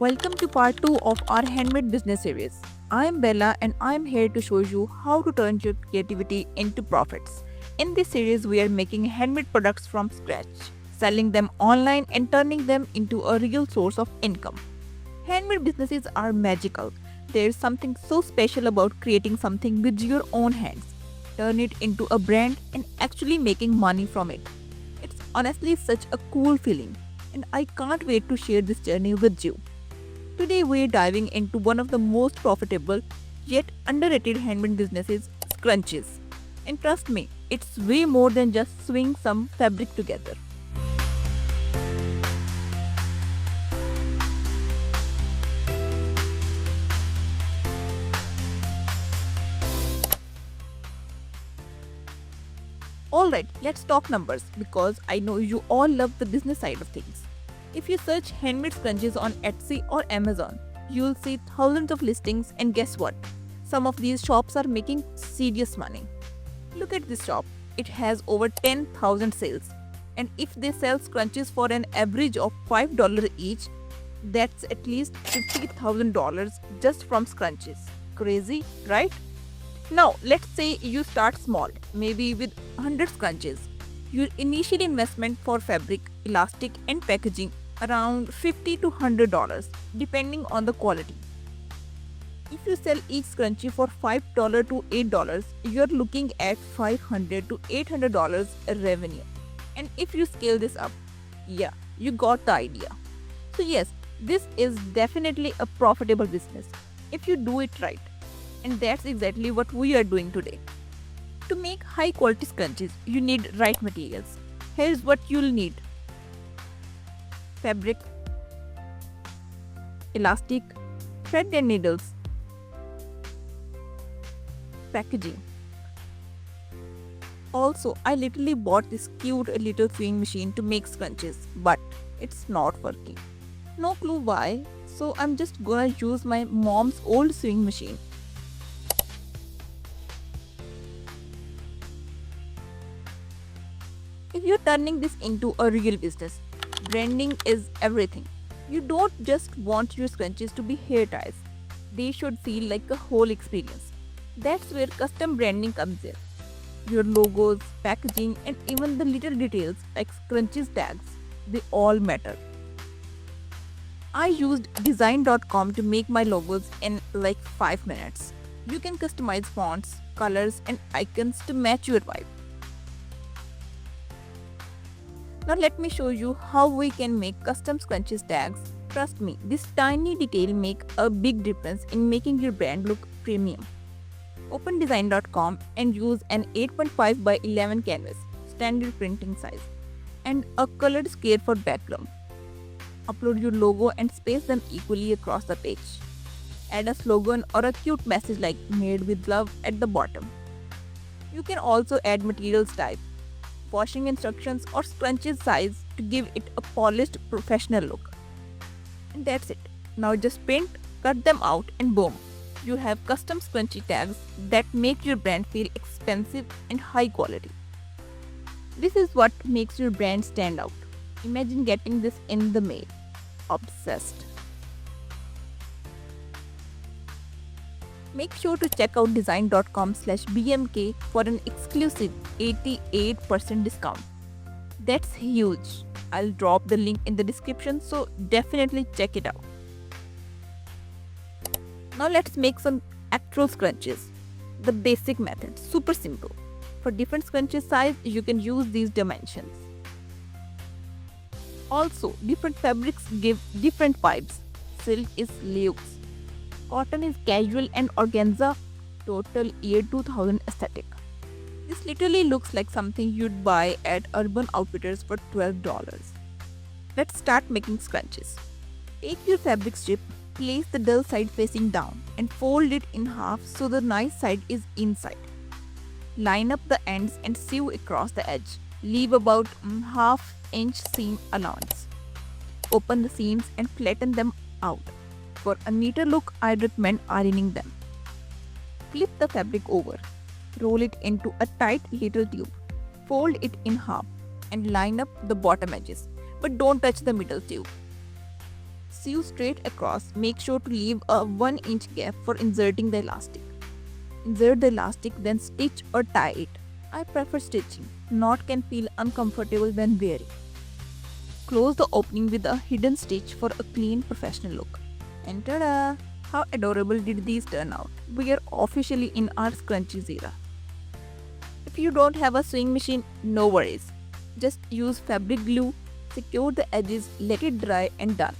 Welcome to part 2 of our Handmade Business Series. I am Bella and I am here to show you how to turn your creativity into profits. In this series, we are making handmade products from scratch, selling them online and turning them into a real source of income. Handmade businesses are magical. There is something so special about creating something with your own hands, turn it into a brand and actually making money from it. It's honestly such a cool feeling, and I can't wait to share this journey with you. Today, we're diving into one of the most profitable yet underrated handmade businesses, Scrunchies. And trust me, it's way more than just sewing some fabric together. Alright, let's talk numbers because I know you all love the business side of things. If you search handmade scrunchies on Etsy or Amazon, you'll see thousands of listings, and guess what? Some of these shops are making serious money. Look at this shop, it has over 10,000 sales. And if they sell scrunchies for an average of $5 each, that's at least $50,000 just from scrunchies. Crazy, right? Now, let's say you start small, maybe with 100 scrunchies. Your initial investment for fabric, elastic, and packaging around $50 to $100 depending on the quality. If you sell each scrunchie for $5 to $8, you're looking at $500 to $800 revenue. And if you scale this up, yeah, you got the idea. So yes, this is definitely a profitable business if you do it right. And that's exactly what we are doing today. To make high quality scrunchies, you need right materials. Here's what you'll need: fabric, elastic, thread and needles, packaging. Also, I literally bought this cute little sewing machine to make scrunchies, but it's not working. No clue why, so I'm just gonna use my mom's old sewing machine. If you're turning this into a real business, branding is everything. You don't just want your scrunchies to be hair ties. They should feel like a whole experience. That's where custom branding comes in. Your logos, packaging, and even the little details like scrunchies tags, they all matter. I used design.com to make my logos in like 5 minutes. You can customize fonts, colors, and icons to match your vibe. Now let me show you how we can make custom scrunchies tags. Trust me, this tiny detail make a big difference in making your brand look premium. Open design.com and use an 8.5 by 11 canvas, standard printing size, and a colored square for background. Upload your logo and space them equally across the page. Add a slogan or a cute message like "Made with Love" at the bottom. You can also add materials type, washing instructions, or scrunchie size to give it a polished professional look. And that's it. Now just paint, cut them out, and boom, you have custom scrunchie tags that make your brand feel expensive and high quality. This is what makes your brand stand out. Imagine getting this in the mail. Obsessed. Make sure to check out design.com/bmk for an exclusive 88% discount. That's huge. I'll drop the link in the description, so definitely check it out. Now let's make some actual scrunchies. The basic method, super simple. For different scrunchie size, you can use these dimensions. Also, different fabrics give different vibes. Silk is luxe, cotton is casual, and organza total year 2000 aesthetic. This literally looks like something you'd buy at Urban Outfitters for $12. Let's start making scrunchies. Take your fabric strip, place the dull side facing down, and fold it in half so the nice side is inside. Line up the ends and sew across the edge. Leave about half-inch seam allowance. Open the seams and flatten them out. For a neater look, I recommend ironing them. Flip the fabric over. Roll it into a tight little tube. Fold it in half and line up the bottom edges, but don't touch the middle tube. sew straight across, make sure to leave a 1-inch gap for inserting the elastic. Insert the elastic, then stitch or tie it. I prefer stitching. Knot can feel uncomfortable when wearing. Close the opening with a hidden stitch for a clean professional look. And ta-da! How adorable did these turn out? We are officially in our scrunchies era. If you don't have a sewing machine, no worries. Just use fabric glue, secure the edges, let it dry and done.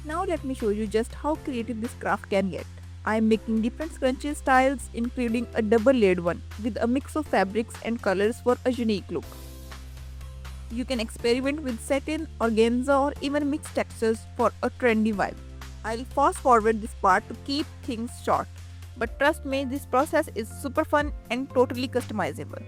Now let me show you just how creative this craft can get. I am making different scrunchie styles including a double layered one with a mix of fabrics and colors for a unique look. You can experiment with satin, organza or even mixed textures for a trendy vibe. I'll fast forward this part to keep things short. But trust me, this process is super fun and totally customizable.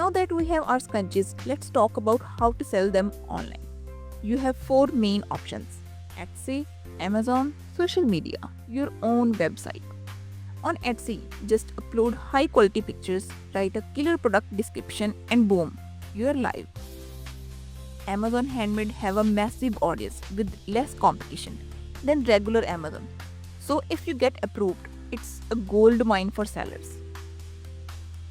Now that we have our scrunchies, let's talk about how to sell them online. You have four main options: Etsy, Amazon, social media, your own website. On Etsy, just upload high quality pictures, write a killer product description, and boom, you're live. Amazon Handmade have a massive audience with less competition than regular Amazon. So if you get approved, it's a gold mine for sellers.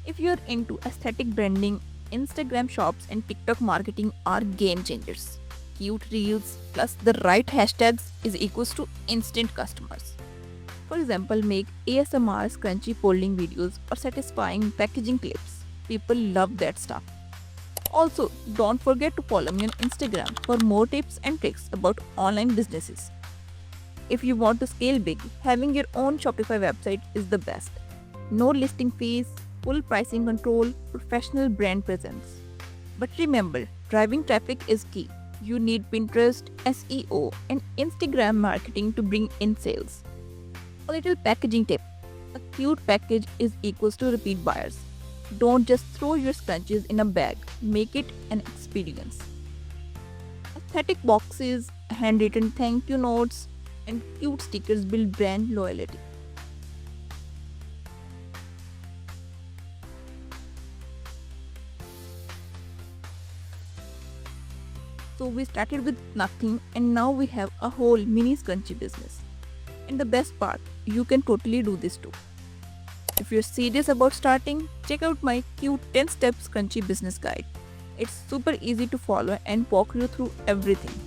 If you're into aesthetic branding, Instagram shops and TikTok marketing are game changers. Cute reels plus the right hashtags is equals to instant customers. For example, make ASMR scrunchy polling videos or satisfying packaging clips. People love that stuff. Also, don't forget to follow me on Instagram for more tips and tricks about online businesses. If you want to scale big, having your own Shopify website is the best. No listing fees, full pricing control, professional brand presence. But remember, driving traffic is key. You need Pinterest, SEO, and Instagram marketing to bring in sales. A little packaging tip: a cute package is equals to repeat buyers. Don't just throw your scrunchies in a bag, make it an experience. Aesthetic boxes, handwritten thank you notes, and cute stickers build brand loyalty. So we started with nothing and now we have a whole mini scrunchie business. And the best part, you can totally do this too. If you're serious about starting, check out my cute 10-step scrunchie business guide. It's super easy to follow and walk you through everything.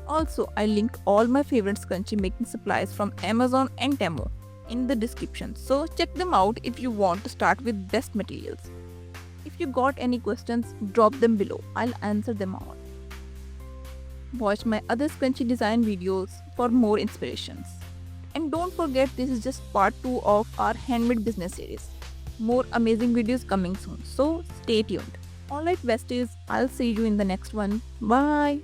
Also, I linked all my favorite scrunchie making supplies from Amazon and Temu in the description. So check them out if you want to start with best materials. If you got any questions, drop them below. I'll answer them all. Watch my other scrunchie design videos for more inspirations. And don't forget, this is just part 2 of our Handmade Business Series. More amazing videos coming soon, so stay tuned. Alright besties, I'll see you in the next one. Bye!